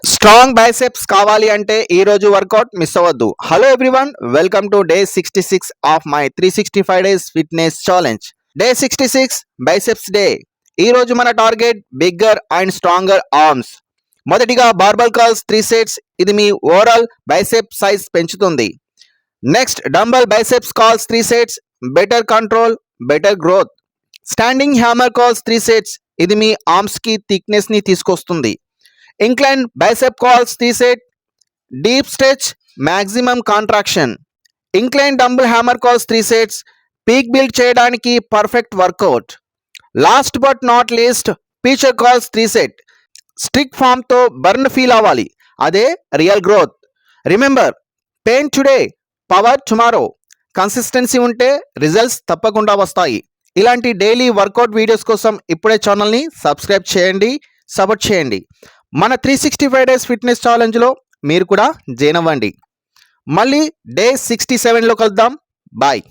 Strong biceps కావాలి అంటే ఈ రోజు వర్కౌట్ మిస్ అవ్వద్దు. Hello everyone, welcome to day 66 of my 365 days fitness challenge. Day 66 biceps day. ఈ రోజు మన target bigger and stronger arms. మొదటిగా బార్బల్ కర్ల్స్ 3 సెట్స్. ఇది మీ ఓవరాల్ బైసెప్ సైజ్ పెంచుతుంది. Next dumbbell biceps curls 3 sets. Better control, better growth. Standing hammer curls 3 sets. ఇది మీ arms కి థిక్నెస్ ని తీసుకొస్తుంది. Incline bicep curls 3 set. Deep stretch, maximum contraction. Incline dumbbell hammer curls 3 sets. Peak build చేయడానికి perfect workout. Last but not least preacher curls 3 set. Strict ఫామ్తో burn feel అవ్వాలి, అదే real growth. Remember, pain today, power tomorrow. Consistency ఉంటే results తప్పకుండా వస్తాయి. ఇలాంటి daily workout videos కోసం ఇప్పుడే ఛానల్ని సబ్స్క్రైబ్ చేయండి, సపోర్ట్ చేయండి. మన 365 డేస్ ఫిట్నెస్ ఛాలెంజ్లో మీరు కూడా జాయిన్ అవ్వండి. మళ్ళీ డే 67లో కలుద్దాం. బాయ్.